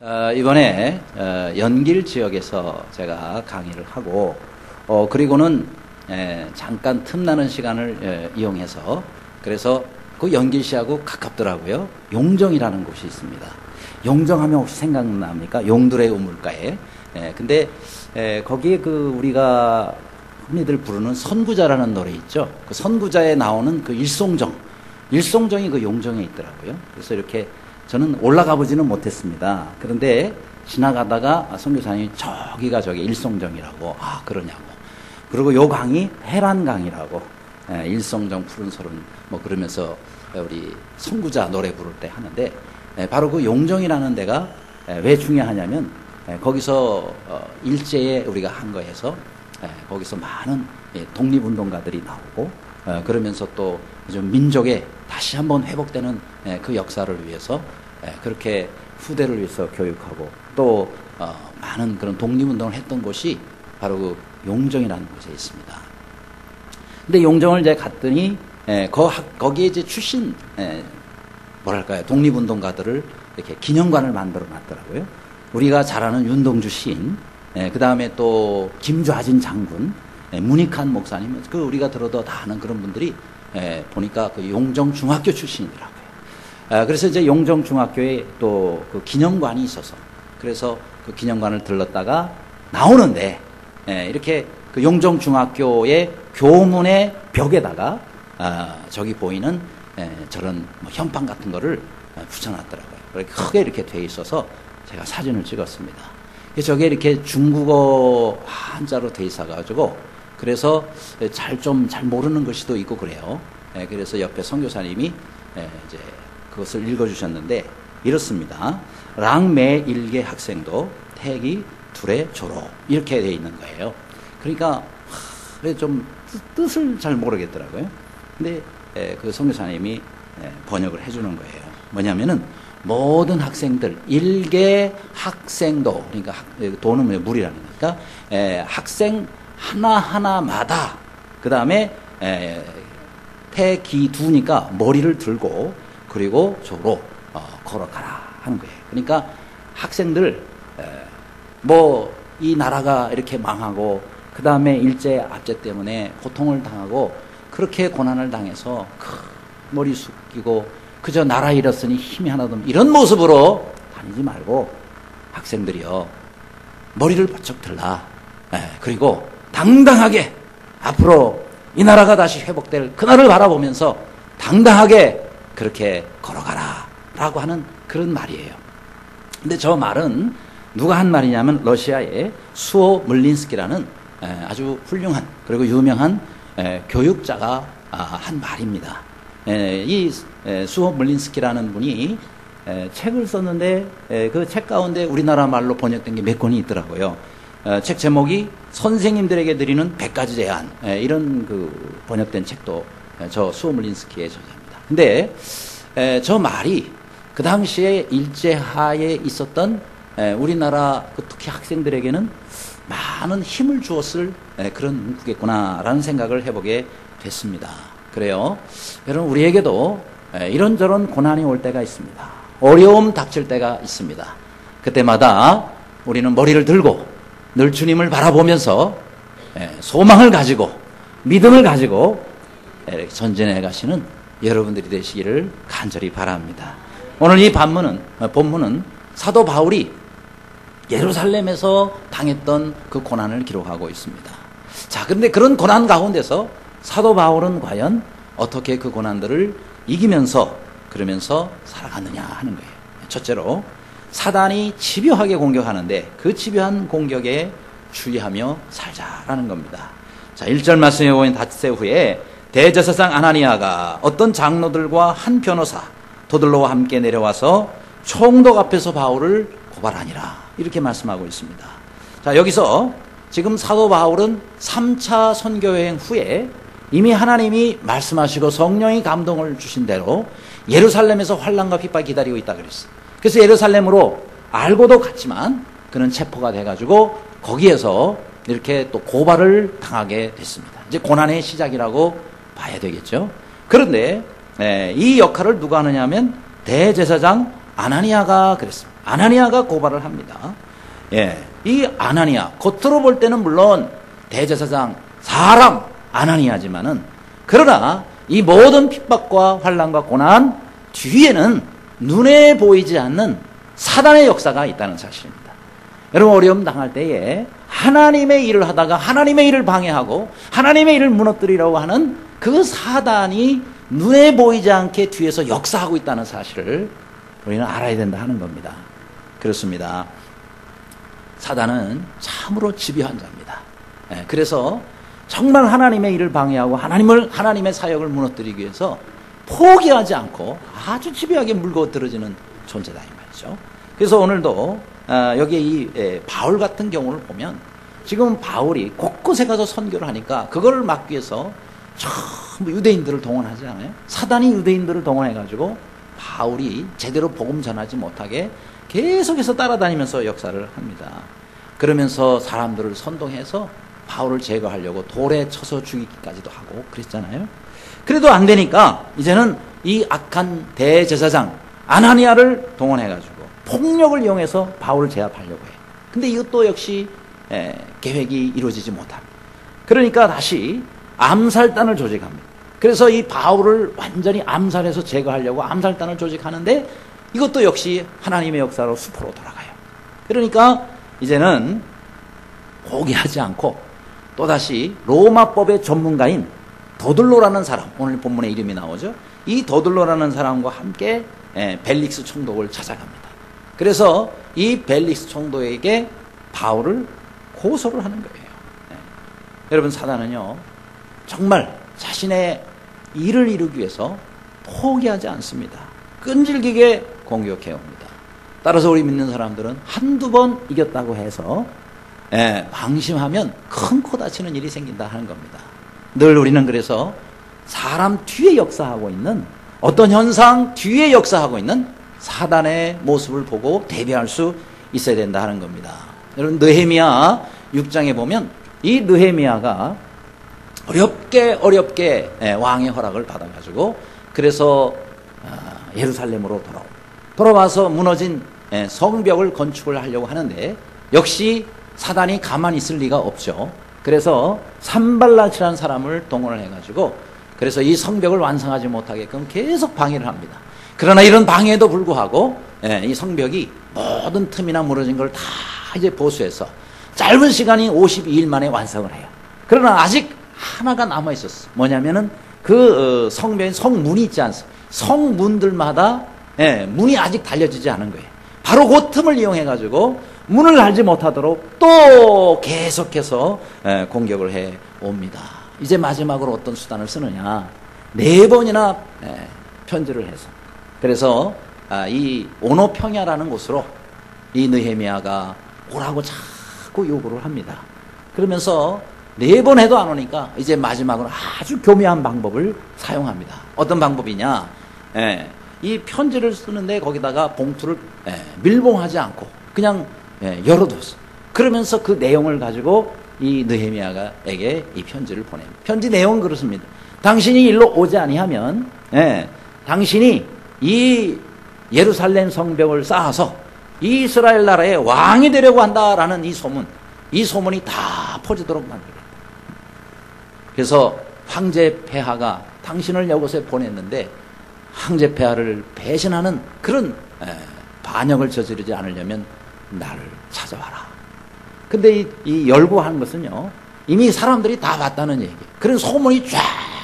이번에 연길 지역에서 제가 강의를 하고 그리고는 잠깐 틈나는 시간을 이용해서 그래서 그 연길시하고 가깝더라고요. 용정이라는 곳이 있습니다. 용정하면 혹시 생각납니까? 용들의 우물가에. 근데 거기에 그 우리가 흔히들 부르는 선구자라는 노래 있죠. 그 선구자에 나오는 그 일송정이 그 용정에 있더라고요. 그래서 이렇게 저는 올라가 보지는 못했습니다. 그런데 지나가다가 선교사님이 저기가 저기 일송정이라고, 그러냐고. 그리고 요 강이 해란강이라고, 일송정 푸른 소름 뭐 그러면서 우리 선구자 노래 부를 때 하는데, 바로 그 용정이라는 데가 왜 중요하냐면, 거기서 일제에 우리가 한 거에서 거기서 많은 독립운동가들이 나오고, 그러면서 또 좀 민족에 다시 한번 회복되는 그 역사를 위해서 그렇게 후대를 위해서 교육하고 또 많은 그런 독립운동을 했던 곳이 바로 그 용정이라는 곳에 있습니다. 근데 용정을 이제 갔더니 거기에 이제 출신 뭐랄까요, 독립운동가들을 이렇게 기념관을 만들어 놨더라고요. 우리가 잘 아는 윤동주 시인, 그 다음에 또 김좌진 장군, 문익환 목사님, 그 우리가 들어도 다 아는 그런 분들이 보니까 그 용정 중학교 출신이더라고요. 그래서 이제 용정 중학교에 또 그 기념관이 있어서 그래서 그 기념관을 들렀다가 나오는데 이렇게 그 용정 중학교의 교문의 벽에다가 저기 보이는 저런 뭐 현판 같은 거를 붙여놨더라고요. 그렇게 크게 이렇게 돼 있어서 제가 사진을 찍었습니다. 저게 이렇게 중국어 한자로 돼 있어가지고 그래서 잘 모르는 것이도 있고 그래요. 그래서 옆에 선교사님이 이제 그것을 읽어주셨는데 이렇습니다. 랑매 일개 학생도 태기 둘의 졸업 이렇게 돼 있는 거예요. 그러니까 좀 뜻을 잘 모르겠더라고요. 근데 그 선교사님이 번역을 해주는 거예요. 뭐냐면은 모든 학생들 일개 학생도 그러니까 도는 물이라는 거니까 학생 하나하나마다 그 다음에 태기두니까 머리를 들고 그리고 조로 걸어가라 하는 거예요. 그러니까 학생들 뭐 이 나라가 이렇게 망하고 그 다음에 일제 압제 때문에 고통을 당하고 그렇게 고난을 당해서 머리 숙이고 그저 나라 잃었으니 힘이 하나도 없는 이런 모습으로 다니지 말고 학생들이요 머리를 바짝 들라. 그리고 당당하게 앞으로 이 나라가 다시 회복될 그날을 바라보면서 당당하게 그렇게 걸어가라 라고 하는 그런 말이에요. 근데 저 말은 누가 한 말이냐면 러시아의 수호 물린스키라는 아주 훌륭한 그리고 유명한 교육자가 한 말입니다. 이 수호 물린스키라는 분이 책을 썼는데 그 책 가운데 우리나라 말로 번역된 게 몇 권이 있더라고요. 책 제목이 선생님들에게 드리는 100가지 제안, 이런 그 번역된 책도 저 수호 물린스키의 저자입니다. 근데 저 말이 그 당시에 일제하에 있었던 우리나라 특히 학생들에게는 많은 힘을 주었을 그런 문구겠구나라는 생각을 해보게 됐습니다. 그래요. 여러분 우리에게도 이런저런 고난이 올 때가 있습니다. 어려움 닥칠 때가 있습니다. 그때마다 우리는 머리를 들고 늘 주님을 바라보면서 소망을 가지고 믿음을 가지고 전진해 가시는 여러분들이 되시기를 간절히 바랍니다. 오늘 이 본문은 사도 바울이 예루살렘에서 당했던 그 고난을 기록하고 있습니다. 자, 그런데 그런 고난 가운데서 사도 바울은 과연 어떻게 그 고난들을 이기면서 그러면서 살아갔느냐 하는 거예요. 첫째로 사단이 집요하게 공격하는데 그 집요한 공격에 주의하며 살자라는 겁니다. 자, 1절 말씀에 보면 닷새 후에 대제사장 아나니아가 어떤 장로들과 한 변호사 도들로와 함께 내려와서 총독 앞에서 바울을 고발하니라 이렇게 말씀하고 있습니다. 자, 여기서 지금 사도 바울은 3차 선교여행 후에 이미 하나님이 말씀하시고 성령이 감동을 주신 대로 예루살렘에서 환난과 핍박이 기다리고 있다 그랬어요. 그래서 예루살렘으로 알고도 갔지만 그는 체포가 돼가지고 거기에서 이렇게 또 고발을 당하게 됐습니다. 이제 고난의 시작이라고 봐야 되겠죠. 그런데 이 역할을 누가 하느냐 하면 대제사장 아나니아가 그랬습니다. 아나니아가 고발을 합니다. 예, 이 아나니아, 겉으로 볼 때는 물론 대제사장 사람 아나니아지만은, 그러나 이 모든 핍박과 환난과 고난 뒤에는 눈에 보이지 않는 사단의 역사가 있다는 사실입니다. 여러분, 어려움 당할 때에 하나님의 일을 하다가 하나님의 일을 방해하고 하나님의 일을 무너뜨리려고 하는 그 사단이 눈에 보이지 않게 뒤에서 역사하고 있다는 사실을 우리는 알아야 된다 하는 겁니다. 그렇습니다. 사단은 참으로 집요한 자입니다. 그래서 정말 하나님의 일을 방해하고 하나님의 사역을 무너뜨리기 위해서 포기하지 않고 아주 집요하게 물거들어지는 존재다 이 말이죠. 그래서 오늘도 여기에 이 바울 같은 경우를 보면, 지금 바울이 곳곳에 가서 선교를 하니까 그거를 막기 위해서 전부 유대인들을 동원하지 않아요? 사단이 유대인들을 동원해가지고 바울이 제대로 복음 전하지 못하게 계속해서 따라다니면서 역사를 합니다. 그러면서 사람들을 선동해서 바울을 제거하려고 돌에 쳐서 죽이기까지도 하고 그랬잖아요. 그래도 안 되니까 이제는 이 악한 대제사장 아나니아를 동원해가지고 폭력을 이용해서 바울을 제압하려고 해요. 근데 이것도 역시 계획이 이루어지지 못합니다. 그러니까 다시 암살단을 조직합니다. 그래서 이 바울을 완전히 암살해서 제거하려고 암살단을 조직하는데, 이것도 역시 하나님의 역사로 수포로 돌아가요. 그러니까 이제는 포기하지 않고 또다시 로마법의 전문가인 더들로라는 사람, 오늘 본문에 이름이 나오죠. 이 더들로라는 사람과 함께 벨릭스 총독을 찾아갑니다. 그래서 이 벨릭스 총독에게 바울을 고소를 하는 거예요. 여러분, 사단은요 정말 자신의 일을 이루기 위해서 포기하지 않습니다. 끈질기게 공격해 옵니다. 따라서 우리 믿는 사람들은 한두 번 이겼다고 해서 방심하면 큰 코 다치는 일이 생긴다 하는 겁니다. 늘 우리는 그래서 사람 뒤에 역사하고 있는, 어떤 현상 뒤에 역사하고 있는 사단의 모습을 보고 대비할 수 있어야 된다 하는 겁니다. 여러분, 느헤미야 6장에 보면 이 느헤미야가 어렵게 왕의 허락을 받아가지고, 그래서 예루살렘으로 돌아와서 무너진 성벽을 건축을 하려고 하는데, 역시 사단이 가만히 있을 리가 없죠. 그래서 산발랏이라는 사람을 동원을 해가지고, 그래서 이 성벽을 완성하지 못하게끔 계속 방해를 합니다. 그러나 이런 방해에도 불구하고 이 성벽이 모든 틈이나 무너진 걸 다 이제 보수해서 짧은 시간이 52일 만에 완성을 해요. 그러나 아직 하나가 남아 있었어. 뭐냐면은 그 성벽에 성문이 있지 않습니까? 성문들마다 문이 아직 달려지지 않은 거예요. 바로 그 틈을 이용해 가지고 문을 달지 못하도록 또 계속해서 공격을 해 옵니다. 이제 마지막으로 어떤 수단을 쓰느냐? 4번이나 편지를 해서, 그래서 이 오노평야라는 곳으로 이 느헤미야가 오라고 자꾸 요구를 합니다. 그러면서 4번 해도 안 오니까 이제 마지막으로 아주 교묘한 방법을 사용합니다. 어떤 방법이냐? 이 편지를 쓰는데 거기다가 봉투를 밀봉하지 않고 그냥 열어뒀어. 그러면서 그 내용을 가지고 이 느헤미야에게 이 편지를 보냅니다. 편지 내용은 그렇습니다. 당신이 일로 오지 아니하면 당신이 이 예루살렘 성벽을 쌓아서 이스라엘 나라의 왕이 되려고 한다라는 이 소문이 다 퍼지도록 만들겠다. 그래서 황제 폐하가 당신을 이곳에 보냈는데 황제 폐하를 배신하는 그런 반역을 저지르지 않으려면 나를 찾아와라. 근데 이 열고한 것은요, 이미 사람들이 다 봤다는 얘기. 그런 소문이 쫙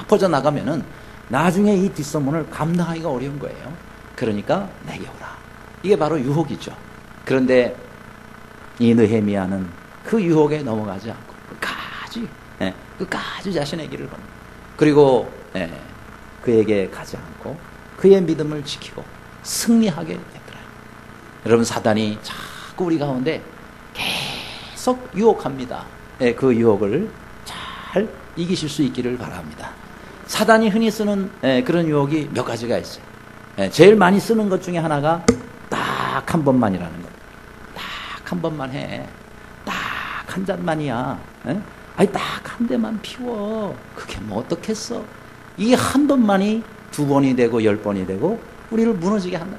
퍼져나가면은 나중에 이 뒷소문을 감당하기가 어려운 거예요. 그러니까 내게 오라. 이게 바로 유혹이죠. 그런데 이 느헤미야는 그 유혹에 넘어가지 않고 끝까지 자신의 길을 걷는, 그리고 그에게 가지 않고 그의 믿음을 지키고 승리하게 됐더라고요. 여러분, 사단이 자꾸 우리 가운데 계속 유혹합니다. 그 유혹을 잘 이기실 수 있기를 바랍니다. 사단이 흔히 쓰는 그런 유혹이 몇 가지가 있어요. 제일 많이 쓰는 것 중에 하나가 딱 한 번만이라는 겁니다. 딱 한 번만 해. 딱 한 잔만이야. 아니, 딱 한 대만 피워. 그게 뭐 어떻겠어. 이 한 번만이 2번이 되고 10번이 되고 우리를 무너지게 한다.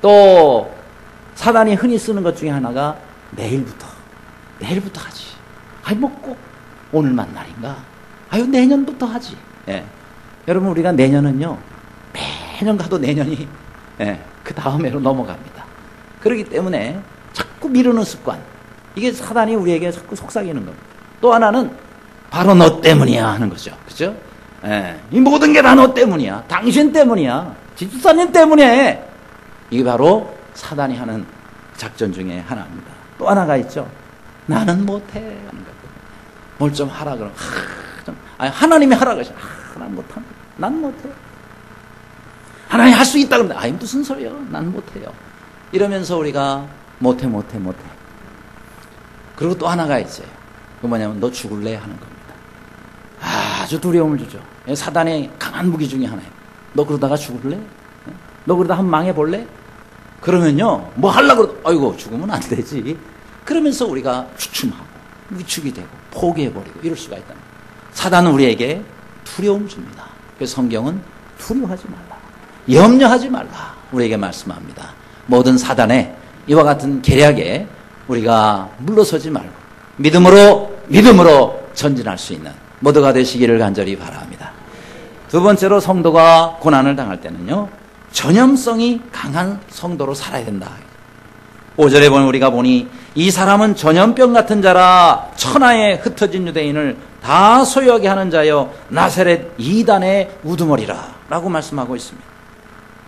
또 사단이 흔히 쓰는 것 중에 하나가 내일부터 하지. 아이 뭐 꼭 오늘만 날인가? 아유 내년부터 하지. 예. 여러분 우리가 내년은요 매년 가도 내년이 그 다음에로 넘어갑니다. 그렇기 때문에 자꾸 미루는 습관, 이게 사단이 우리에게 자꾸 속삭이는 겁니다. 또 하나는 바로 너 때문이야 하는 거죠. 그죠? 이 모든 게 다 너 때문이야. 당신 때문이야. 집사님 때문에. 이게 바로 사단이 하는 작전 중에 하나입니다. 또 하나가 있죠. 나는 못해 하는 거예요. 뭘 좀 하라 그러면 아니 하나님이 하라 그러죠. 난 못합니다. 난 못해. 하나님 할 수 있다 그러는데 아니 무슨 소리요? 난 못해요. 이러면서 우리가 못해. 그리고 또 하나가 있어요. 그 뭐냐면 너 죽을래 하는 겁니다. 아주 두려움을 주죠. 사단의 강한 무기 중에 하나예요. 너 그러다가 죽을래? 너 그러다 한번 망해볼래? 그러면요 뭐 하려고 그러다 아이고 죽으면 안 되지. 그러면서 우리가 주춤하고 위축이 되고 포기해버리고 이럴 수가 있다. 사단은 우리에게 두려움을 줍니다. 그래서 성경은 두려워하지 말라, 염려하지 말라 우리에게 말씀합니다. 모든 사단의 이와 같은 계략에 우리가 물러서지 말고 믿음으로 전진할 수 있는 모두가 되시기를 간절히 바랍니다. 두 번째로 성도가 고난을 당할 때는요 전염성이 강한 성도로 살아야 된다. 5절에 보면 우리가 보니 이 사람은 전염병 같은 자라 천하에 흩어진 유대인을 다 소유하게 하는 자여 나사렛 이단의 우두머리라 라고 말씀하고 있습니다.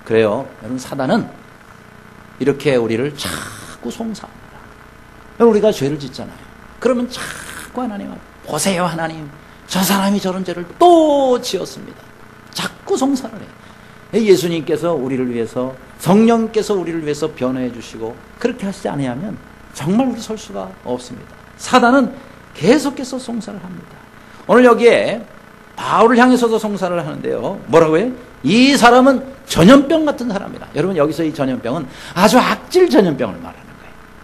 그래요. 여러분 사단은 이렇게 우리를 자꾸 송사합니다. 우리가 죄를 짓잖아요. 그러면 자꾸 하나님 보세요 하나님 저 사람이 저런 죄를 또 지었습니다. 자꾸 송사를 해요. 예수님께서 우리를 위해서 성령께서 우리를 위해서 변호해 주시고 그렇게 하시지 않으면 정말 우리 설 수가 없습니다. 사단은 계속해서 송사를 합니다. 오늘 여기에 바울을 향해서도 송사를 하는데요. 뭐라고 해요? 이 사람은 전염병 같은 사람이다. 여러분 여기서 이 전염병은 아주 악질 전염병을 말하는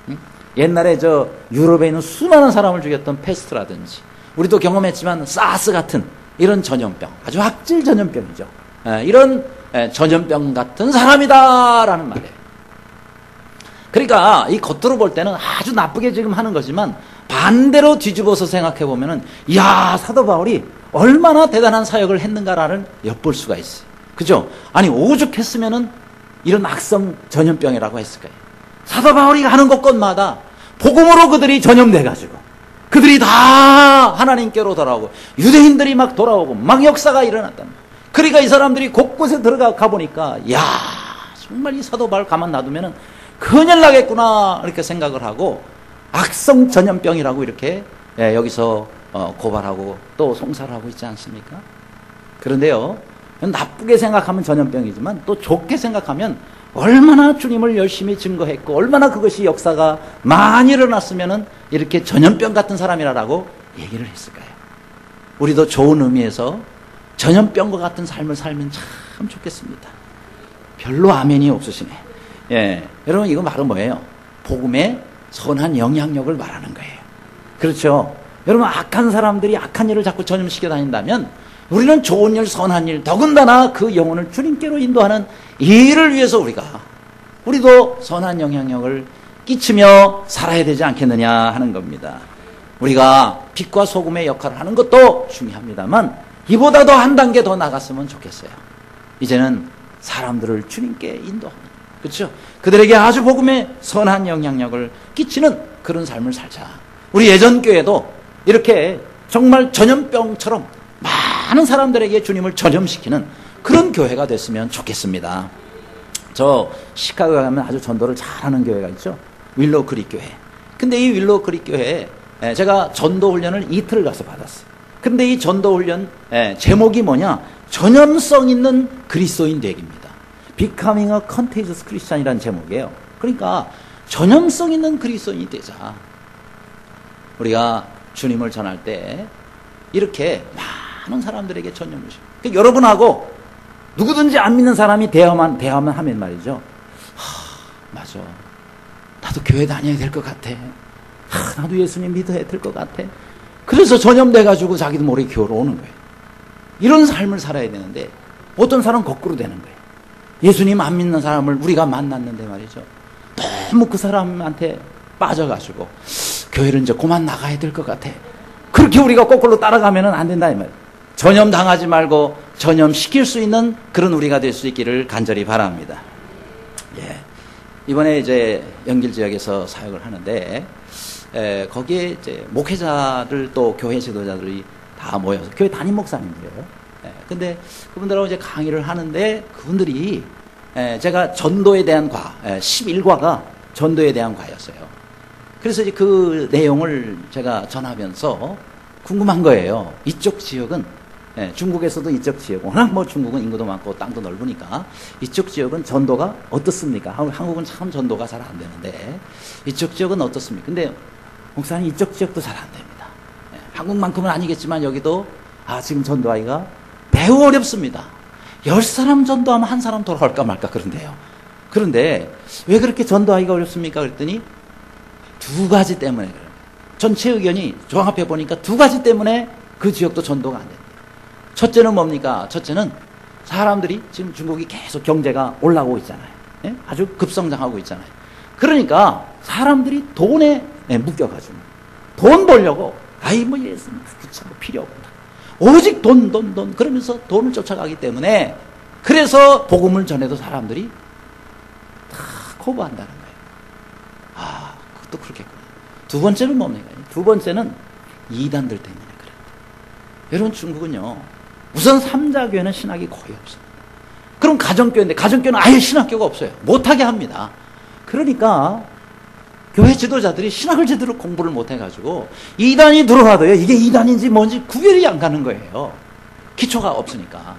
거예요. 옛날에 저 유럽에 있는 수많은 사람을 죽였던 페스트라든지 우리도 경험했지만 사스 같은 이런 전염병, 아주 악질 전염병이죠. 이런 전염병 같은 사람이다라는 말이에요. 그러니까 이 겉으로 볼 때는 아주 나쁘게 지금 하는 거지만 반대로 뒤집어서 생각해 보면은 야 사도 바울이 얼마나 대단한 사역을 했는가라는 엿볼 수가 있어요. 그죠? 아니 오죽했으면은 이런 악성 전염병이라고 했을 거예요. 사도 바울이 가는 곳곳마다 복음으로 그들이 전염돼 가지고 그들이 다 하나님께로 돌아오고 유대인들이 막 돌아오고 막 역사가 일어났다. 그러니까 이 사람들이 곳곳에 들어가 보니까 야 정말 이 사도 바울 가만 놔두면은 큰일 나겠구나 이렇게 생각을 하고 악성 전염병이라고 이렇게 여기서 고발하고 또 송사를 하고 있지 않습니까? 그런데요 나쁘게 생각하면 전염병이지만 또 좋게 생각하면 얼마나 주님을 열심히 증거했고 얼마나 그것이 역사가 많이 일어났으면은 이렇게 전염병 같은 사람이라고 얘기를 했을까요? 우리도 좋은 의미에서 전염병과 같은 삶을 살면 참 좋겠습니다. 별로 아멘이 없으시네. 예, 여러분 이거 말은 뭐예요? 복음의 선한 영향력을 말하는 거예요. 그렇죠? 여러분 악한 사람들이 악한 일을 자꾸 전염시켜 다닌다면 우리는 좋은 일, 선한 일, 더군다나 그 영혼을 주님께로 인도하는 이 일을 위해서 우리도 선한 영향력을 끼치며 살아야 되지 않겠느냐 하는 겁니다. 우리가 빛과 소금의 역할을 하는 것도 중요합니다만 이보다도 한 단계 더 나갔으면 좋겠어요. 이제는 사람들을 주님께 인도하는, 그렇죠? 그들에게 아주 복음의 선한 영향력을 끼치는 그런 삶을 살자. 우리 예전 교회도 이렇게 정말 전염병처럼 많은 사람들에게 주님을 전염시키는 그런 교회가 됐으면 좋겠습니다. 저 시카고에 가면 아주 전도를 잘하는 교회가 있죠. 윌로우 크릭 교회. 근데 이 윌로우 크릭 교회에 제가 전도 훈련을 이틀을 가서 받았어요. 근데 이 전도 훈련 제목이 뭐냐? 전염성 있는 그리스도인 되기입니다. Becoming a Contagious Christian이라는 제목이에요. 그러니까 전염성 있는 그리스도인이 되자. 우리가 주님을 전할 때 이렇게 많은 사람들에게 전염을 시켜. 그러니까 여러분하고 누구든지 안 믿는 사람이 대화만 하면 말이죠. 맞아. 나도 교회 다녀야 될 것 같아. 나도 예수님 믿어야 될 것 같아. 그래서 전염돼가지고 자기도 모르게 교회로 오는 거예요. 이런 삶을 살아야 되는데 어떤 사람은 거꾸로 되는 거예요. 예수님 안 믿는 사람을 우리가 만났는데 말이죠. 너무 그 사람한테 빠져가지고 교회를 이제 그만 나가야 될 것 같아. 그렇게 우리가 거꾸로 따라가면 안 된다 이 말이에요. 전염당하지 말고 전염시킬 수 있는 그런 우리가 될 수 있기를 간절히 바랍니다. 예. 이번에 이제 연길 지역에서 사역을 하는데 거기에 이제 목회자들 또 교회 지도자들이 다 모여서 교회 담임 목사님들이에요. 근데 그분들하고 이제 강의를 하는데 그분들이 제가 전도에 대한 11과가 전도에 대한 과였어요. 그래서 이제 그 내용을 제가 전하면서 궁금한 거예요. 이쪽 지역은 중국에서도 이쪽 지역, 워낙 뭐 중국은 인구도 많고 땅도 넓으니까 이쪽 지역은 전도가 어떻습니까? 한국은 참 전도가 잘 안 되는데 이쪽 지역은 어떻습니까? 근데 목사님 이쪽 지역도 잘 안 됩니다. 한국만큼은 아니겠지만 여기도 지금 전도하기가 매우 어렵습니다. 10사람 전도하면 한 사람 돌아올까 말까 그런데요. 그런데 왜 그렇게 전도하기가 어렵습니까? 그랬더니 두 가지 때문에 그래요. 전체 의견이 종합해 보니까 두 가지 때문에 그 지역도 전도가 안 됩니다. 첫째는 뭡니까? 첫째는 사람들이 지금 중국이 계속 경제가 올라오고 있잖아요. 예? 아주 급성장하고 있잖아요. 그러니까 사람들이 돈에 묶여가지고 돈 벌려고 뭐 이랬으면 뭐 필요 없다. 오직 돈 그러면서 돈을 쫓아가기 때문에 그래서 복음을 전해도 사람들이 다 거부한다는 거예요. 그것도 그렇겠구나. 두 번째는 뭡니까? 두 번째는 이단들 때문에 그래요. 여러분 중국은요. 우선 삼자교회는 신학이 거의 없습니다. 그럼 가정교회인데 가정교회는 아예 신학교가 없어요. 못하게 합니다. 그러니까 교회 지도자들이 신학을 제대로 공부를 못해가지고 이단이 들어와도요. 이게 이단인지 뭔지 구별이 안 가는 거예요. 기초가 없으니까.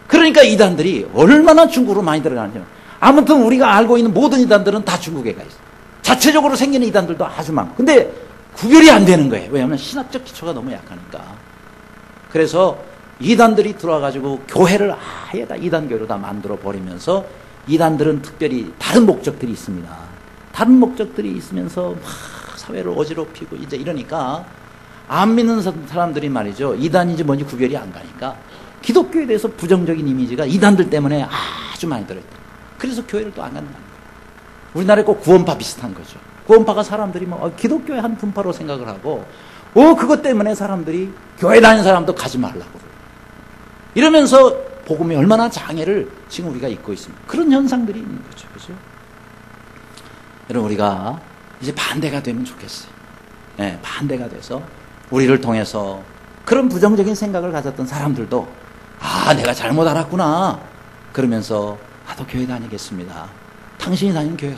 그러니까 이단들이 얼마나 중국으로 많이 들어가는지. 아무튼 우리가 알고 있는 모든 이단들은 다 중국에 가 있어요. 자체적으로 생기는 이단들도 아주 많고. 근데 구별이 안 되는 거예요. 왜냐하면 신학적 기초가 너무 약하니까. 그래서 이단들이 들어와가지고 교회를 아예 다 이단교로 다 만들어 버리면서 이단들은 특별히 다른 목적들이 있습니다. 다른 목적들이 있으면서 막 사회를 어지럽히고 이제 이러니까 안 믿는 사람들이 말이죠. 이단인지 뭔지 구별이 안 가니까 기독교에 대해서 부정적인 이미지가 이단들 때문에 아주 많이 들어있다. 그래서 교회를 또 안 간다는 거예요. 우리나라에 꼭 구원파 비슷한 거죠. 구원파가 사람들이 뭐 기독교의 한 분파로 생각을 하고 그것 때문에 사람들이 교회 다니는 사람도 가지 말라고 이러면서 복음이 얼마나 장애를 지금 우리가 입고 있습니다. 그런 현상들이 있는 거죠. 그죠? 여러분 우리가 이제 반대가 되면 좋겠어요. 반대가 돼서 우리를 통해서 그런 부정적인 생각을 가졌던 사람들도 내가 잘못 알았구나 그러면서 나도 교회 다니겠습니다. 당신이 다니는 교회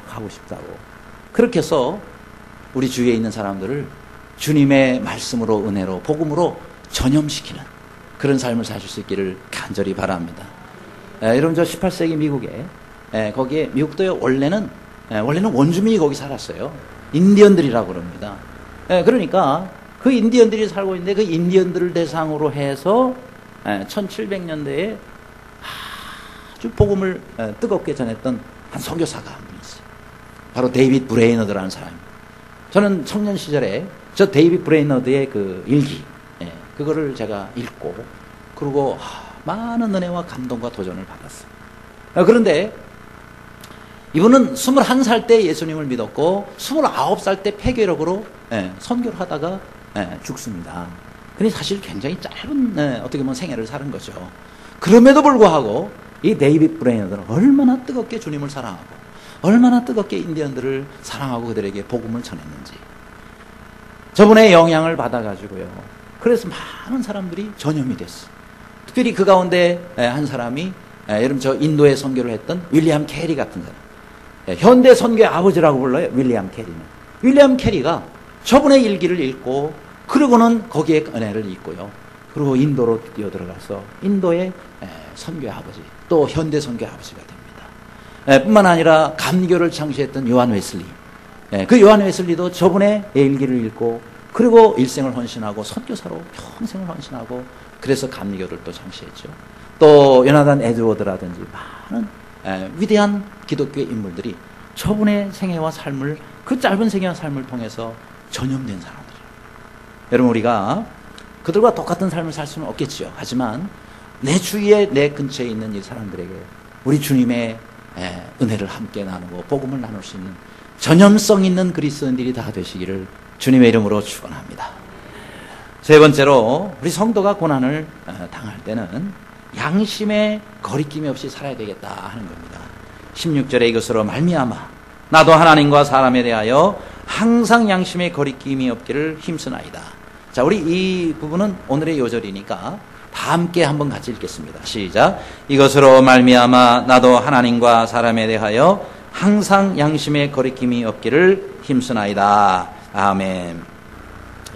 가고 싶다고 그렇게 해서 우리 주위에 있는 사람들을 주님의 말씀으로 은혜로 복음으로 전염시키는 그런 삶을 사실 수 있기를 간절히 바랍니다. 여러분 저 18세기 미국에 거기에 미국도요 원래는 원주민이 거기 살았어요. 인디언들이라고 그럽니다. 그러니까 그 인디언들이 살고 있는데 그 인디언들을 대상으로 해서 1700년대에 아주 복음을 뜨겁게 전했던 한 선교사가 한 분이 있어요. 바로 데이빗 브레이너드라는 사람입니다. 저는 청년 시절에 저 데이빗 브레이너드의 그 일기 그거를 제가 읽고 그리고 많은 은혜와 감동과 도전을 받았어요. 그런데 이분은 21살 때 예수님을 믿었고 29살 때 폐결핵으로 선교를 하다가 죽습니다. 근데 사실 굉장히 짧은 어떻게 보면 생애를 사는 거죠. 그럼에도 불구하고 이 데이빗 브레이너드는 얼마나 뜨겁게 주님을 사랑하고 얼마나 뜨겁게 인디언들을 사랑하고 그들에게 복음을 전했는지 저분의 영향을 받아가지고요. 그래서 많은 사람들이 전염이 됐어요. 특별히 그 가운데 한 사람이 여러분 저 인도에 선교를 했던 윌리엄 캐리 같은 사람. 현대 선교의 아버지라고 불러요. 윌리엄 캐리는. 윌리엄 캐리가 저분의 일기를 읽고 그러고는 거기에 은혜를 읽고요. 그리고 인도로 뛰어들어가서 인도의 선교의 아버지 또 현대 선교의 아버지가 됩니다. 뿐만 아니라 감교를 창시했던 요한 웨슬리. 그 요한 웨슬리도 저분의 일기를 읽고 그리고 일생을 헌신하고 선교사로 평생을 헌신하고 그래서 감리교를 또 창시했죠. 또 요나단 에드워드라든지 많은 위대한 기독교의 인물들이 저분의 생애와 삶을 그 짧은 생애와 삶을 통해서 전염된 사람들이에요. 여러분 우리가 그들과 똑같은 삶을 살 수는 없겠지요. 하지만 내 주위에 내 근처에 있는 이 사람들에게 우리 주님의 은혜를 함께 나누고 복음을 나눌 수 있는 전염성 있는 그리스도인들이 다 되시기를 주님의 이름으로 축원합니다. 세 번째로 우리 성도가 고난을 당할 때는 양심에 거리낌이 없이 살아야 되겠다 하는 겁니다. 16절에 이것으로 말미암아 나도 하나님과 사람에 대하여 항상 양심에 거리낌이 없기를 힘쓰나이다. 자, 우리 이 부분은 오늘의 요절이니까 다 함께 한번 같이 읽겠습니다. 시작. 이것으로 말미암아 나도 하나님과 사람에 대하여 항상 양심에 거리낌이 없기를 힘쓰나이다. 아멘.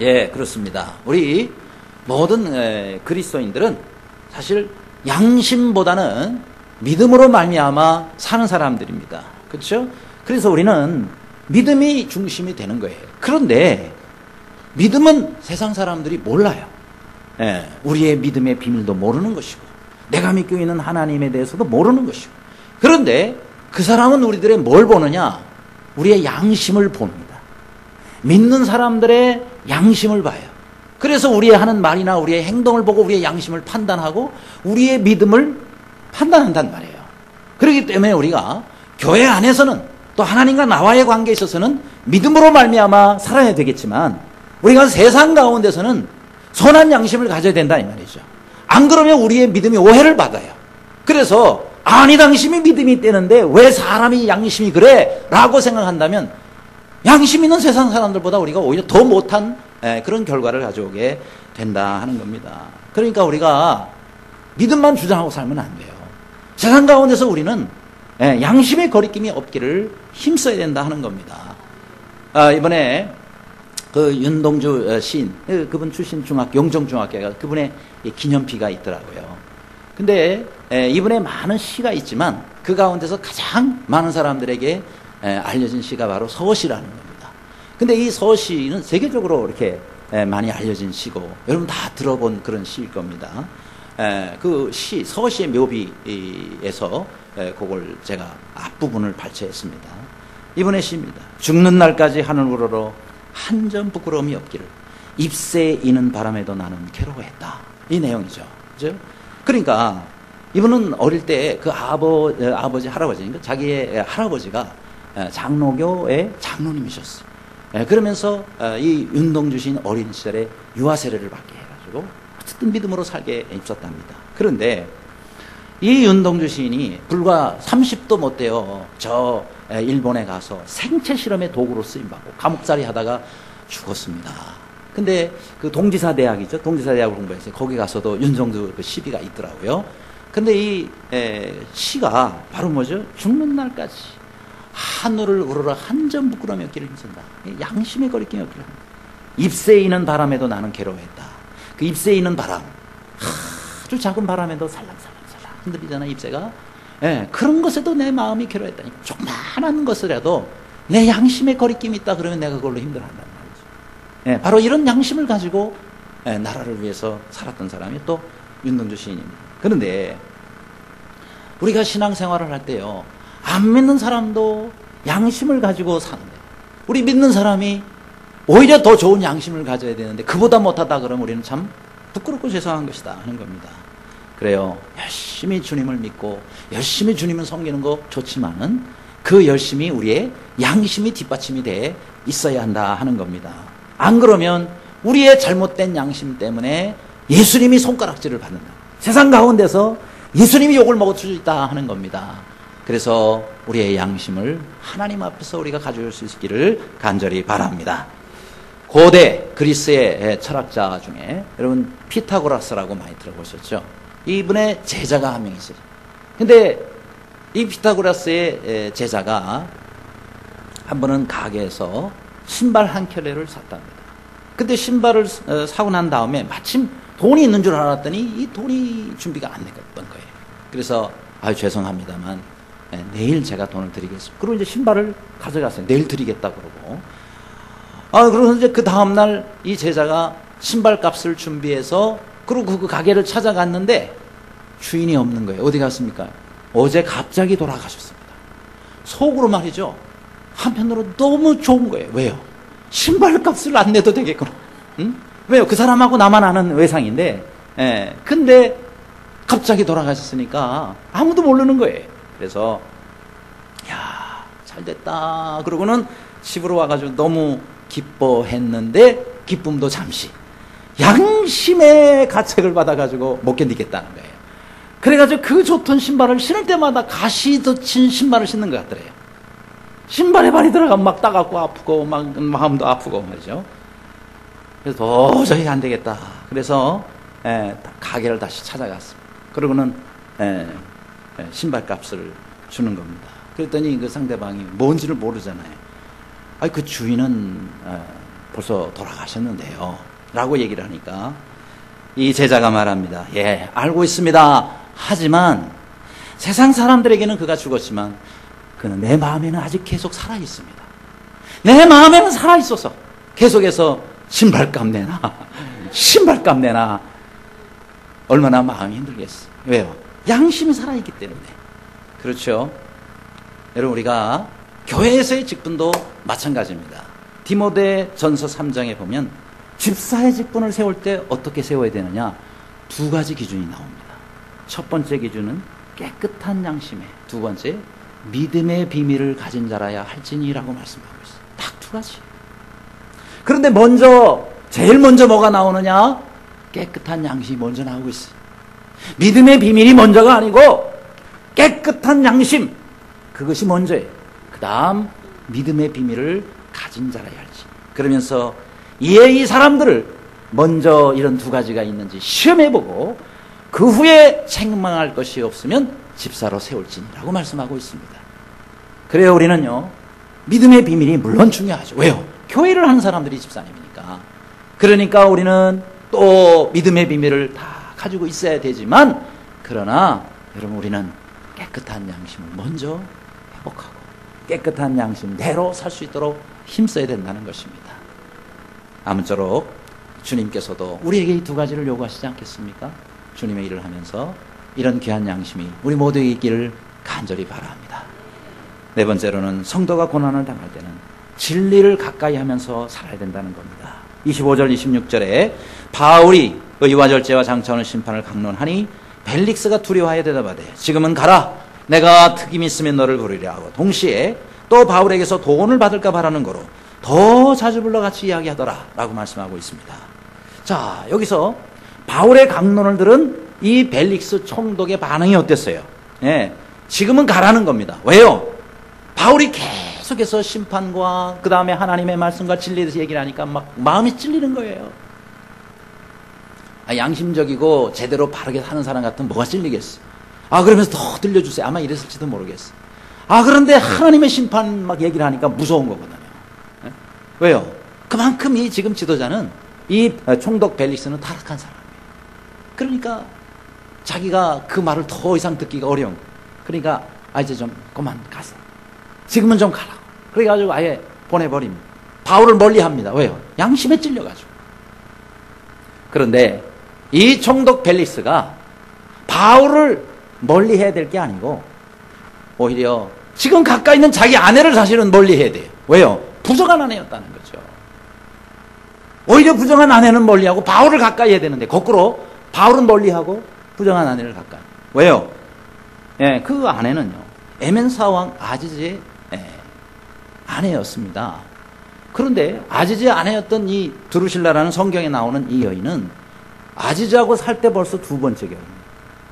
예, 그렇습니다. 우리 모든 그리스도인들은 사실 양심보다는 믿음으로 말미암아 사는 사람들입니다. 그렇죠? 그래서 우리는 믿음이 중심이 되는 거예요. 그런데 믿음은 세상 사람들이 몰라요. 예, 우리의 믿음의 비밀도 모르는 것이고 내가 믿고 있는 하나님에 대해서도 모르는 것이고 그런데 그 사람은 우리들의 뭘 보느냐? 우리의 양심을 봅니다. 믿는 사람들의 양심을 봐요. 그래서 우리의 하는 말이나 우리의 행동을 보고 우리의 양심을 판단하고 우리의 믿음을 판단한단 말이에요. 그렇기 때문에 우리가 교회 안에서는 또 하나님과 나와의 관계에 있어서는 믿음으로 말미암아 살아야 되겠지만 우리가 세상 가운데서는 선한 양심을 가져야 된다 이 말이죠. 안 그러면 우리의 믿음이 오해를 받아요. 그래서 아니 당신이 믿음이 있다는데 왜 사람이 양심이 그래? 라고 생각한다면 양심 있는 세상 사람들보다 우리가 오히려 더 못한 그런 결과를 가져오게 된다 하는 겁니다. 그러니까 우리가 믿음만 주장하고 살면 안 돼요. 세상 가운데서 우리는 양심의 거리낌이 없기를 힘써야 된다 하는 겁니다. 이번에 그 윤동주 시인, 그분 출신 중학교, 용정중학교가 그분의 기념비가 있더라고요. 근데 이분의 많은 시가 있지만 그 가운데서 가장 많은 사람들에게 알려진 시가 바로 서시라는 겁니다. 근데 이 서시는 세계적으로 이렇게 많이 알려진 시고 여러분 다 들어본 그런 시일 겁니다. 그 시, 서시의 묘비에서 그걸 제가 앞부분을 발췌했습니다. 이분의 시입니다. 죽는 날까지 하늘 우러러 한 점 부끄러움이 없기를 잎새에 이는 바람에도 나는 괴로워했다. 이 내용이죠. 그죠? 그러니까 이분은 어릴 때 그 아버지, 할아버지인가? 자기의 할아버지가 장로교의 장로님이셨어요. 그러면서 이 윤동주 시인 어린 시절에 유아 세례를 받게 해가지고 어쨌든 믿음으로 살게 있었답니다. 그런데 이 윤동주 시인이 불과 30도 못 돼요. 저 일본에 가서 생체 실험의 도구로 쓰임받고 감옥살이 하다가 죽었습니다. 근데 그 동지사 대학이죠. 동지사 대학을 공부했어요. 거기 가서도 윤동주 그 시비가 있더라고요. 근데 이 시가 바로 뭐죠? 죽는 날까지 하늘을 우러러 한 점 부끄러움이 없기를 힘쓴다. 양심의 거리낌이 없기를 합니다. 잎새에 이는 바람에도 나는 괴로워했다. 그 잎새에 이는 바람, 아주 작은 바람에도 살랑살랑 흔들리잖아 잎새가. 그런 것에도 내 마음이 괴로워했다니까. 조그마한 것이라도 내 양심의 거리낌이 있다 그러면 내가 그걸로 힘들어한단 말이죠. 바로 이런 양심을 가지고 나라를 위해서 살았던 사람이 또 윤동주 시인입니다. 그런데 우리가 신앙생활을 할 때요, 안 믿는 사람도 양심을 가지고 사는데 우리 믿는 사람이 오히려 더 좋은 양심을 가져야 되는데 그보다 못하다 그러면 우리는 참 부끄럽고 죄송한 것이다 하는 겁니다. 그래요. 열심히 주님을 믿고 열심히 주님을 섬기는 거 좋지만은 그 열심이 우리의 양심이 뒷받침이 돼 있어야 한다 하는 겁니다. 안 그러면 우리의 잘못된 양심 때문에 예수님이 손가락질을 받는다. 세상 가운데서 예수님이 욕을 먹을 수 있다 하는 겁니다. 그래서 우리의 양심을 하나님 앞에서 우리가 가져올 수 있기를 간절히 바랍니다. 고대 그리스의 철학자 중에 여러분 피타고라스라고 많이 들어보셨죠? 이분의 제자가 한 명 있어요. 근데 이 피타고라스의 제자가 한 번은 가게에서 신발 한 켤레를 샀답니다. 근데 신발을 사고 난 다음에 마침 돈이 있는 줄 알았더니 이 돈이 준비가 안 됐던 거예요. 그래서 죄송합니다만 내일 제가 돈을 드리겠습니다. 그리고 이제 신발을 가져갔어요. 내일 드리겠다 그러고. 그러고 이제 그 다음날 이 제자가 신발 값을 준비해서 그리고 그 가게를 찾아갔는데 주인이 없는 거예요. 어디 갔습니까? 어제 갑자기 돌아가셨습니다. 속으로 말이죠. 한편으로 너무 좋은 거예요. 왜요? 신발 값을 안 내도 되겠구나. 응? 왜요? 그 사람하고 나만 아는 외상인데, 근데 갑자기 돌아가셨으니까 아무도 모르는 거예요. 그래서 야, 잘 됐다. 그러고는 집으로 와가지고 너무 기뻐했는데 기쁨도 잠시 양심의 가책을 받아가지고 못 견디겠다는 거예요. 그래가지고 그 좋던 신발을 신을 때마다 가시 덧친 신발을 신는 것 같더래요. 신발에 발이 들어가면 막 따갑고 아프고 막 마음도 아프고 말이죠. 그래서 도저히 안 되겠다. 그래서 가게를 다시 찾아갔습니다. 그러고는 신발 값을 주는 겁니다. 그랬더니 그 상대방이 뭔지를 모르잖아요. 아니, 그 주인은 벌써 돌아가셨는데요. 라고 얘기를 하니까 이 제자가 말합니다. 예, 알고 있습니다. 하지만 세상 사람들에게는 그가 죽었지만 그는 내 마음에는 아직 계속 살아 있습니다. 내 마음에는 살아 있어서 계속해서 신발값 내놔. 신발값 내놔. 얼마나 마음이 힘들겠어. 왜요? 양심이 살아있기 때문에. 그렇죠. 여러분, 우리가 교회에서의 직분도 마찬가지입니다. 디모데 전서 3장에 보면 집사의 직분을 세울 때 어떻게 세워야 되느냐, 두 가지 기준이 나옵니다. 첫 번째 기준은 깨끗한 양심에, 두 번째 믿음의 비밀을 가진 자라야 할지니라고 말씀하고 있어요. 딱 두 가지. 그런데 제일 먼저 뭐가 나오느냐? 깨끗한 양심이 먼저 나오고 있어요. 믿음의 비밀이 먼저가 아니고 깨끗한 양심, 그것이 먼저예요. 그 다음 믿음의 비밀을 가진 자라야 할지. 그러면서 이 사람들을 먼저 이런 두 가지가 있는지 시험해보고 그 후에 책망할 것이 없으면 집사로 세울지니라고 말씀하고 있습니다. 그래요, 우리는요, 믿음의 비밀이 물론 중요하죠. 왜요? 교회를 하는 사람들이 집사님이니까. 그러니까 우리는 또 믿음의 비밀을 다 가지고 있어야 되지만, 그러나 여러분, 우리는 깨끗한 양심을 먼저 회복하고 깨끗한 양심대로 살 수 있도록 힘써야 된다는 것입니다. 아무쪼록 주님께서도 우리에게 이 두 가지를 요구하시지 않겠습니까? 주님의 일을 하면서 이런 귀한 양심이 우리 모두에게 있기를 간절히 바랍니다. 네 번째로는 성도가 고난을 당할 때는 진리를 가까이 하면서 살아야 된다는 겁니다. 25절 26절에 바울이 의와 절제와 장차오는 심판을 강론하니 벨릭스가 두려워하여 대답하되 지금은 가라, 내가 특임 있으면 너를 부르리라 하고, 동시에 또 바울에게서 돈을 받을까 바라는 거로 더 자주 불러 같이 이야기하더라 라고 말씀하고 있습니다. 자, 여기서 바울의 강론을 들은 이 벨릭스 총독의 반응이 어땠어요? 예, 지금은 가라는 겁니다. 왜요? 바울이 계속해서 심판과 그 다음에 하나님의 말씀과 진리에 대해서 얘기를 하니까 막 마음이 찔리는 거예요. 양심적이고 제대로 바르게 사는 사람 같으면 뭐가 찔리겠어? 그러면서 더 들려주세요. 아마 이랬을지도 모르겠어. 그런데 하나님의 심판 막 얘기를 하니까 무서운 거거든요. 네? 왜요? 그만큼 이 지금 지도자는, 이 총독 벨릭스는 타락한 사람이에요. 그러니까 자기가 그 말을 더 이상 듣기가 어려운 거예요. 그러니까 이제 좀 그만 가서 지금은 좀 가라고. 그래가지고 아예 보내버립니다. 바울을 멀리합니다. 왜요? 양심에 찔려가지고. 그런데 이 총독 벨릭스가 바울을 멀리해야 될 게 아니고 오히려 지금 가까이 있는 자기 아내를 사실은 멀리해야 돼요. 왜요? 부정한 아내였다는 거죠. 오히려 부정한 아내는 멀리하고 바울을 가까이 해야 되는데 거꾸로 바울은 멀리하고 부정한 아내를 가까이. 왜요? 예, 그 아내는요, 에멘사 왕 아지즈의 아내였습니다. 그런데 아지즈의 아내였던 이 드루실라라는 성경에 나오는 이 여인은 아지즈하고 살 때 벌써 두 번째 결혼,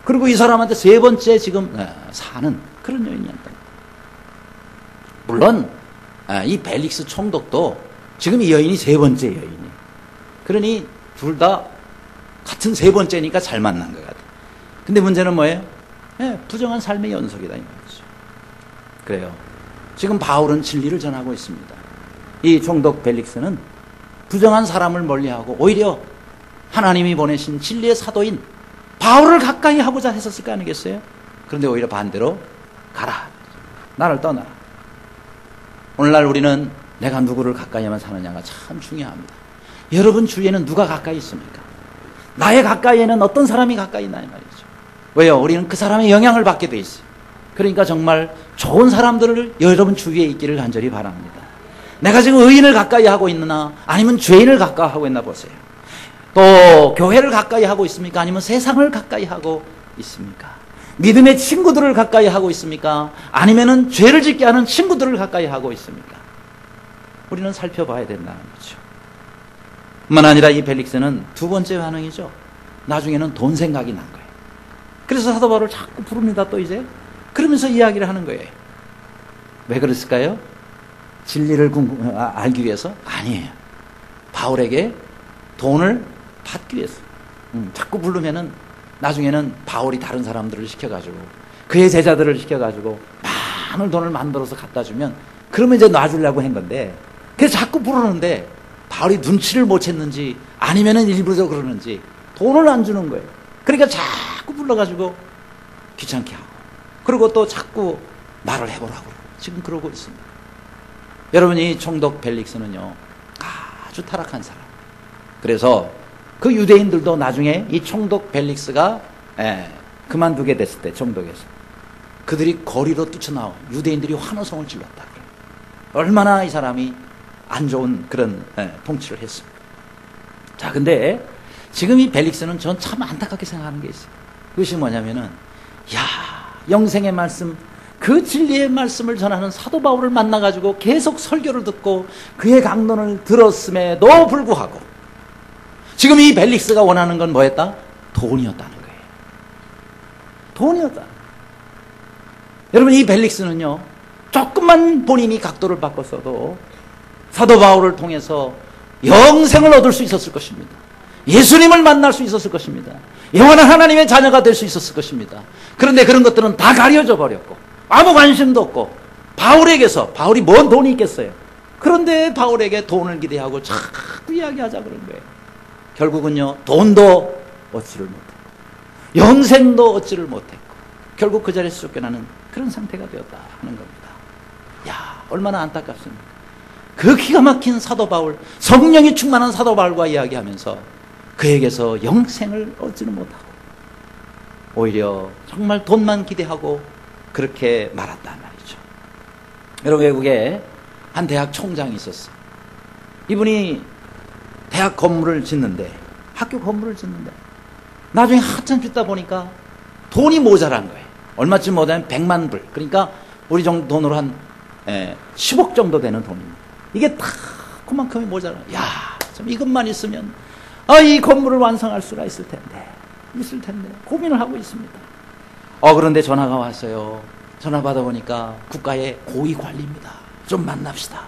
그리고 이 사람한테 세 번째 지금 사는 그런 여인이었다. 물론 이 벨릭스 총독도 지금 이 여인이 세 번째 여인이에요. 그러니 둘 다 같은 세 번째니까 잘 만난 것 같아요. 근데 문제는 뭐예요? 부정한 삶의 연속이다 이 말이죠. 그래요. 지금 바울은 진리를 전하고 있습니다. 이 총독 벨릭스는 부정한 사람을 멀리하고 오히려 하나님이 보내신 진리의 사도인 바울을 가까이 하고자 했었을 거 아니겠어요? 그런데 오히려 반대로 가라, 나를 떠나라. 오늘날 우리는 내가 누구를 가까이 하면 사느냐가 참 중요합니다. 여러분 주위에는 누가 가까이 있습니까? 나의 가까이에는 어떤 사람이 가까이 있나요 말이죠. 왜요? 우리는 그 사람의 영향을 받게 돼 있어요. 그러니까 정말 좋은 사람들을 여러분 주위에 있기를 간절히 바랍니다. 내가 지금 의인을 가까이 하고 있느냐, 아니면 죄인을 가까이 하고 있나 보세요. 또 교회를 가까이 하고 있습니까? 아니면 세상을 가까이 하고 있습니까? 믿음의 친구들을 가까이 하고 있습니까? 아니면은 죄를 짓게 하는 친구들을 가까이 하고 있습니까? 우리는 살펴봐야 된다는 거죠. 뿐만 아니라 이 벨릭스는 두 번째 반응이죠. 나중에는 돈 생각이 난 거예요. 그래서 사도 바울을 자꾸 부릅니다. 또 이제 그러면서 이야기를 하는 거예요. 왜 그랬을까요? 진리를 알기 위해서? 아니에요. 바울에게 돈을 받기 위해서. 자꾸 부르면은 나중에는 바울이 다른 사람들을 시켜가지고 그의 제자들을 시켜가지고 많은 돈을 만들어서 갖다 주면 그러면 이제 놔주려고 한 건데, 그래서 자꾸 부르는데 바울이 눈치를 못 챘는지 아니면은 일부러 그러는지 돈을 안 주는 거예요. 그러니까 자꾸 불러가지고 귀찮게 하고, 그리고 또 자꾸 말을 해보라고 지금 그러고 있습니다. 여러분, 이 총독 벨릭스는요 아주 타락한 사람. 그래서 그 유대인들도 나중에 이 총독 벨릭스가 그만두게 됐을 때 총독에서 그들이 거리로 뛰쳐나와 유대인들이 환호성을 질렀다. 얼마나 이 사람이 안 좋은 그런 통치를 했습니다. 자, 근데 지금 이 벨릭스는 전 참 안타깝게 생각하는 게 있어요. 그것이 뭐냐면은, 영생의 말씀, 그 진리의 말씀을 전하는 사도 바울을 만나가지고 계속 설교를 듣고 그의 강론을 들었음에도 불구하고 지금 이 벨릭스가 원하는 건 뭐였다? 돈이었다는 거예요. 돈이었다. 여러분, 이 벨릭스는요 조금만 본인이 각도를 바꿨어도 사도 바울을 통해서 영생을 얻을 수 있었을 것입니다. 예수님을 만날 수 있었을 것입니다. 영원한 하나님의 자녀가 될 수 있었을 것입니다. 그런데 그런 것들은 다 가려져 버렸고 아무 관심도 없고, 바울에게서, 바울이 뭔 돈이 있겠어요. 그런데 바울에게 돈을 기대하고 자꾸 이야기하자 그런 거예요. 결국은요 돈도 얻지를 못했고 영생도 얻지를 못했고 결국 그 자리에서 쫓겨나는 그런 상태가 되었다 하는 겁니다. 얼마나 안타깝습니까? 그 기가 막힌 사도 바울, 성령이 충만한 사도 바울과 이야기하면서 그에게서 영생을 얻지는 못하고 오히려 정말 돈만 기대하고 그렇게 말았단 말이죠. 여러분, 외국에 한 대학 총장이 있었어요. 이분이 대학 건물을 짓는데, 학교 건물을 짓는데 나중에 한참 짓다 보니까 돈이 모자란 거예요. 얼마쯤 모자라면 100만 불, 그러니까 우리 정도 돈으로 한 10억 정도 되는 돈입니다. 이게 다 그만큼이 모자라. 좀 이것만 있으면 이 건물을 완성할 수가 있을 텐데 고민을 하고 있습니다. 그런데 전화가 왔어요. 전화 받아보니까 국가의 고위 관리입니다. 좀 만납시다.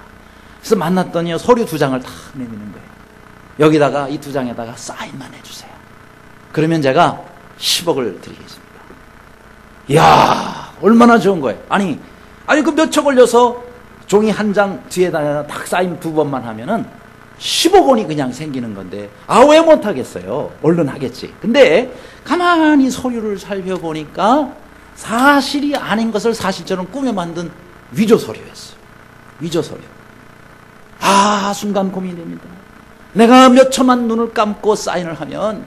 그래서 만났더니 서류 2장을 다 내미는 거예요. 여기다가 이 2장에다가 사인만 해주세요. 그러면 제가 10억을 드리겠습니다. 얼마나 좋은 거예요. 아니 그 몇 초 걸려서 종이 한 장 뒤에다가 딱 사인 2번만 하면은 10억 원이 그냥 생기는 건데, 왜 못하겠어요? 얼른 하겠지. 근데 가만히 서류를 살펴보니까 사실이 아닌 것을 사실처럼 꾸며 만든 위조 서류였어요. 위조 서류. 순간 고민됩니다. 내가 몇 초만 눈을 감고 사인을 하면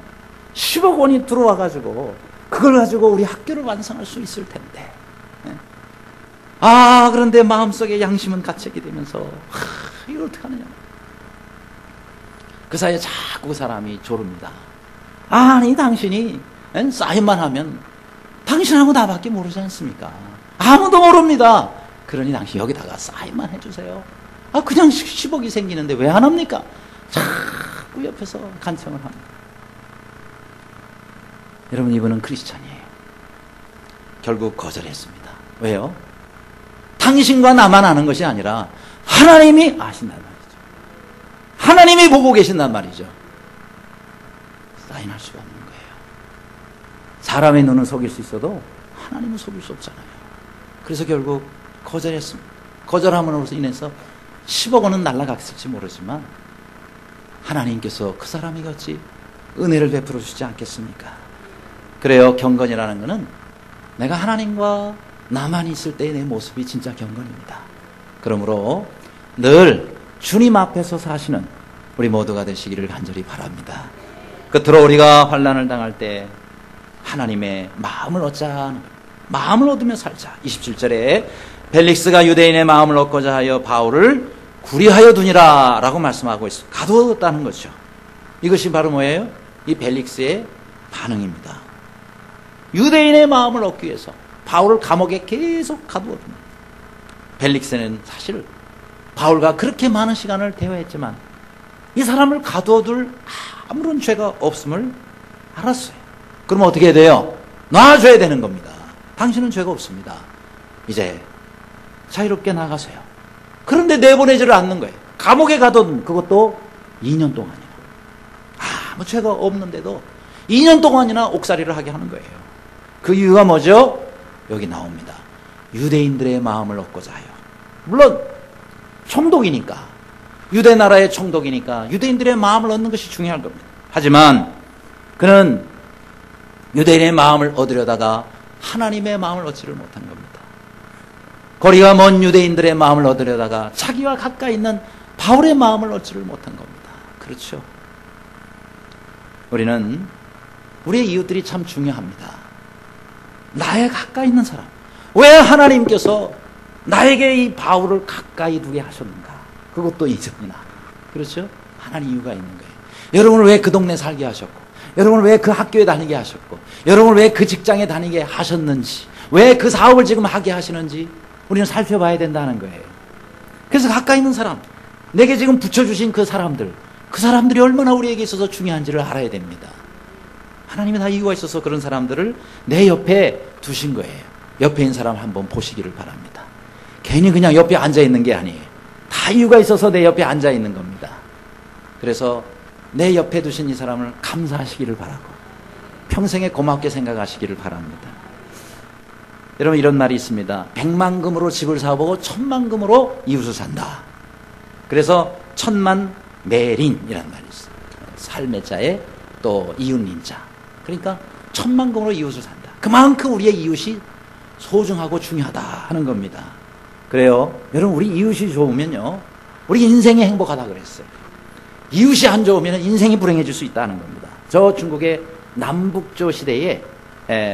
10억 원이 들어와가지고 그걸 가지고 우리 학교를 완성할 수 있을 텐데. 그런데 마음속에 양심은 가책이 되면서 이걸 어떻게 하느냐. 그 사이에 자꾸 그 사람이 조릅니다. 아니, 당신이 사인만 하면 당신하고 나밖에 모르지 않습니까? 아무도 모릅니다. 그러니 당신 여기다가 사인만 해주세요. 그냥 10억이 생기는데 왜 안 합니까? 자꾸 옆에서 간청을 합니다. 여러분, 이분은 크리스찬이에요. 결국 거절했습니다. 왜요? 당신과 나만 아는 것이 아니라 하나님이 아신단 말이죠. 하나님이 보고 계신단 말이죠. 사인할 수가 없는 거예요. 사람의 눈은 속일 수 있어도 하나님은 속일 수 없잖아요. 그래서 결국 거절했습니다. 거절함으로 인해서 10억 원은 날아갔을지 모르지만 하나님께서 그 사람이 같이 은혜를 베풀어 주지 않겠습니까? 그래요. 경건이라는 것은 내가 하나님과 나만 있을 때의 내 모습이 진짜 경건입니다. 그러므로 늘 주님 앞에서 사시는 우리 모두가 되시기를 간절히 바랍니다. 끝으로 우리가 환난을 당할 때 하나님의 마음을 얻자, 마음을 얻으며 살자. 27절에 벨릭스가 유대인의 마음을 얻고자 하여 바울을 구리하여 두니라 라고 말씀하고 있어요. 가두었다는 거죠. 이것이 바로 뭐예요? 이 벨릭스의 반응입니다. 유대인의 마음을 얻기 위해서 바울을 감옥에 계속 가두어둡니다. 벨릭스는 사실 바울과 그렇게 많은 시간을 대화했지만 이 사람을 가두어둘 아무런 죄가 없음을 알았어요. 그럼 어떻게 해야 돼요? 놔줘야 되는 겁니다. 당신은 죄가 없습니다. 이제 자유롭게 나가세요. 그런데 내보내지를 않는 거예요. 감옥에 가둬둔 그것도 2년 동안이나. 아무 죄가 없는데도 2년 동안이나 옥살이를 하게 하는 거예요. 그 이유가 뭐죠? 여기 나옵니다. 유대인들의 마음을 얻고자 하여. 물론 총독이니까, 유대 나라의 총독이니까 유대인들의 마음을 얻는 것이 중요한 겁니다. 하지만 그는 유대인의 마음을 얻으려다가 하나님의 마음을 얻지를 못한 겁니다. 거리가 먼 유대인들의 마음을 얻으려다가 자기와 가까이 있는 바울의 마음을 얻지를 못한 겁니다. 그렇죠? 우리는 우리의 이웃들이 참 중요합니다. 나의 가까이 있는 사람. 왜 하나님께서 나에게 이 바울을 가까이 두게 하셨는가? 그것도 이전이나. 그렇죠? 하나님 이유가 있는 거예요. 여러분을 왜 그 동네 살게 하셨고, 여러분을 왜 그 학교에 다니게 하셨고, 여러분을 왜 그 직장에 다니게 하셨는지, 왜 그 사업을 지금 하게 하시는지 우리는 살펴봐야 된다는 거예요. 그래서 가까이 있는 사람, 내게 지금 붙여주신 그 사람들이 얼마나 우리에게 있어서 중요한지를 알아야 됩니다. 하나님이 다 이유가 있어서 그런 사람들을 내 옆에 두신 거예요. 옆에 있는 사람 한번 보시기를 바랍니다. 괜히 그냥 옆에 앉아있는 게 아니에요. 다 이유가 있어서 내 옆에 앉아있는 겁니다. 그래서 내 옆에 두신 이 사람을 감사하시기를 바라고 평생에 고맙게 생각하시기를 바랍니다. 여러분, 이런 말이 있습니다. 100만 금으로 집을 사보고 1000만 금으로 이웃을 산다. 그래서 1000만 매린이라는 말이 있어요. 삶의 자에 또 이웃린자. 그러니까 1000만 금으로 이웃을 산다. 그만큼 우리의 이웃이 소중하고 중요하다 하는 겁니다. 그래요. 여러분, 우리 이웃이 좋으면요, 우리 인생이 행복하다 그랬어요. 이웃이 안 좋으면 인생이 불행해질 수 있다는 겁니다. 저 중국의 남북조 시대에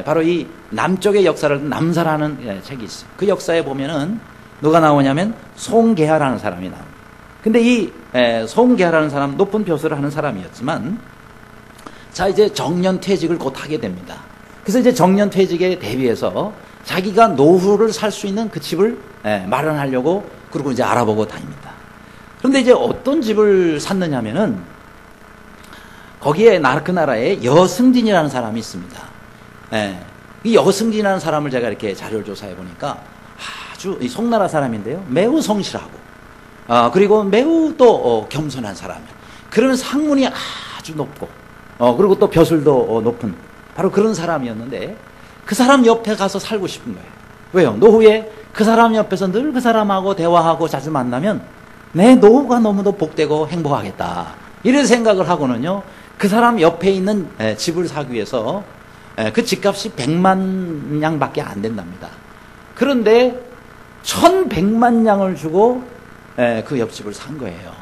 바로 이 남쪽의 역사를 남사라는 책이 있어요. 그 역사에 보면은 누가 나오냐면 송계하라는 사람이 나옵니다. 근데 이 송계하라는 사람, 높은 벼슬을 하는 사람이었지만, 자, 이제 정년퇴직을 곧 하게 됩니다. 그래서 이제 정년퇴직에 대비해서 자기가 노후를 살 수 있는 그 집을 마련하려고 그러고 이제 알아보고 다닙니다. 그런데 이제 어떤 집을 샀느냐면은 거기에 그 나라에 여승진이라는 사람이 있습니다. 이 여승진이라는 사람을 제가 이렇게 자료를 조사해 보니까 아주 이 송나라 사람인데요, 매우 성실하고 그리고 매우 또 겸손한 사람이에요. 그런 상문이 아주 높고 그리고 또 벼슬도 높은 바로 그런 사람이었는데, 그 사람 옆에 가서 살고 싶은 거예요. 왜요? 노후에 그 사람 옆에서 늘 그 사람하고 대화하고 자주 만나면 내 노후가 너무도 복되고 행복하겠다, 이런 생각을 하고는요, 그 사람 옆에 있는 집을 사기 위해서 그 집값이 100만 냥밖에 안 된답니다. 그런데 1100만 냥을 주고 그 옆집을 산 거예요.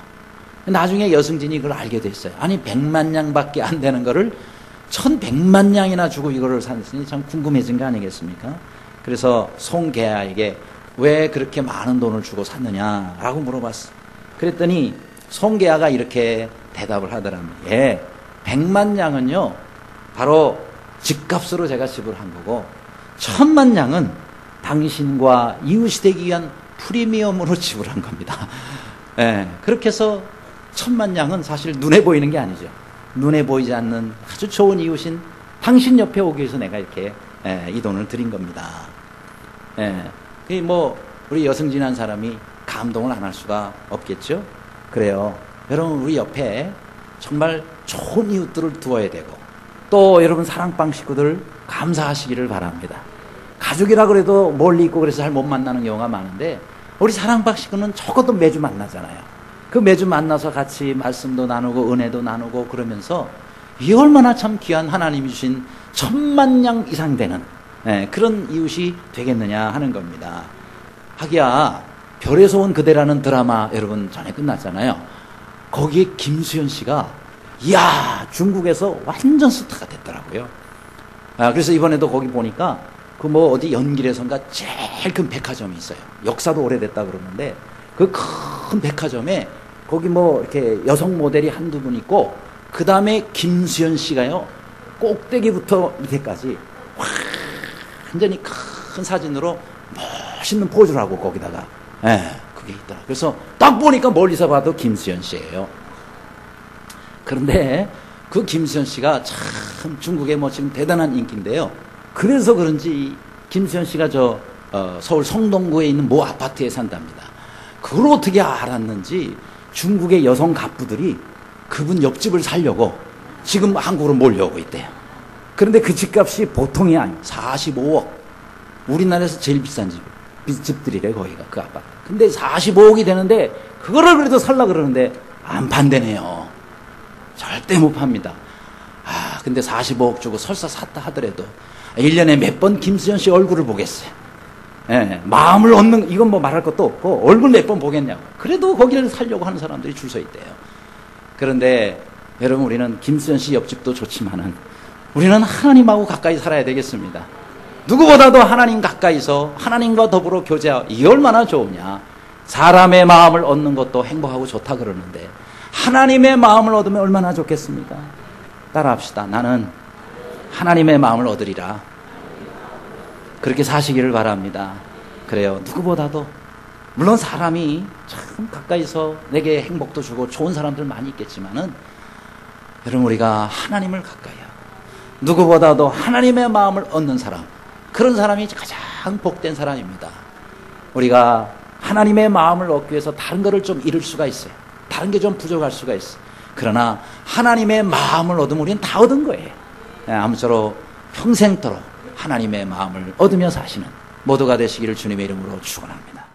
나중에 여승진이 그걸 알게 됐어요. 아니, 100만 냥밖에 안 되는 거를 1100만 냥이나 주고 이거를 샀으니 참 궁금해진 거 아니겠습니까? 그래서 송계하에게 왜 그렇게 많은 돈을 주고 샀느냐라고 물어봤어. 그랬더니 송계하가 이렇게 대답을 하더랍니다. 100만 냥은요, 바로 집값으로 제가 지불한 거고, 1000만 냥은 당신과 이웃이 되기 위한 프리미엄으로 지불한 겁니다. 그렇게 해서 1000만 냥은 사실 눈에 보이는 게 아니죠. 눈에 보이지 않는 아주 좋은 이웃인 당신 옆에 오기 위해서 내가 이렇게 이 돈을 드린 겁니다. 우리 여승진한 사람이 감동을 안 할 수가 없겠죠. 그래요. 여러분, 우리 옆에 정말 좋은 이웃들을 두어야 되고, 또 여러분 사랑방 식구들 감사하시기를 바랍니다. 가족이라 그래도 멀리 있고 그래서 잘 못 만나는 경우가 많은데, 우리 사랑방 식구는 적어도 매주 만나잖아요. 그 매주 만나서 같이 말씀도 나누고 은혜도 나누고 그러면서 이 얼마나 참 귀한 하나님이 주신 1000만 냥 이상 되는 그런 이웃이 되겠느냐 하는 겁니다. 하기야 별에서 온 그대라는 드라마 여러분 전에 끝났잖아요. 거기에 김수현 씨가 이야 중국에서 완전 스타가 됐더라고요. 그래서 이번에도 거기 보니까 그 어디 연길에선가 제일 큰 백화점이 있어요. 역사도 오래됐다 그러는데 그 큰 백화점에 거기 이렇게 여성 모델이 한두 분 있고, 그 다음에 김수현 씨가요 꼭대기부터 밑에까지 완전히 큰 사진으로 멋있는 포즈를 하고 거기다가 그게 있더라. 그래서 딱 보니까 멀리서 봐도 김수현 씨예요. 그런데 그 김수현 씨가 참 중국에 뭐 지금 대단한 인기인데요. 그래서 그런지 김수현 씨가 서울 성동구에 있는 모 아파트에 산답니다. 그걸 어떻게 알았는지 중국의 여성 갑부들이 그분 옆집을 살려고 지금 한국으로 몰려오고 있대요. 그런데 그 집값이 보통이 아니에요. 45억. 우리나라에서 제일 비싼 집들이래, 거기가, 그 아파트. 근데 45억이 되는데, 그거를 그래도 살라 그러는데, 안 판대네요. 절대 못 팝니다. 근데 45억 주고 설사 샀다 하더라도, 1년에 몇 번 김수현 씨 얼굴을 보겠어요. 마음을 얻는, 이건 뭐 말할 것도 없고, 얼굴 몇 번 보겠냐고. 그래도 거기를 살려고 하는 사람들이 줄 서 있대요. 그런데, 여러분, 우리는 김수현 씨 옆집도 좋지만은, 우리는 하나님하고 가까이 살아야 되겠습니다. 누구보다도 하나님 가까이서 하나님과 더불어 교제하고, 이게 얼마나 좋으냐. 사람의 마음을 얻는 것도 행복하고 좋다 그러는데, 하나님의 마음을 얻으면 얼마나 좋겠습니까? 따라합시다. 나는 하나님의 마음을 얻으리라. 그렇게 사시기를 바랍니다. 그래요. 누구보다도. 물론 사람이 참 가까이서 내게 행복도 주고 좋은 사람들 많이 있겠지만은, 여러분, 우리가 하나님을 가까이 하고, 누구보다도 하나님의 마음을 얻는 사람, 그런 사람이 가장 복된 사람입니다. 우리가 하나님의 마음을 얻기 위해서 다른 거를 좀 잃을 수가 있어요. 다른 게 좀 부족할 수가 있어요. 그러나 하나님의 마음을 얻으면 우리는 다 얻은 거예요. 아무쪼록 평생토록 하나님의 마음을 얻으며 사시는 모두가 되시기를 주님의 이름으로 축원합니다.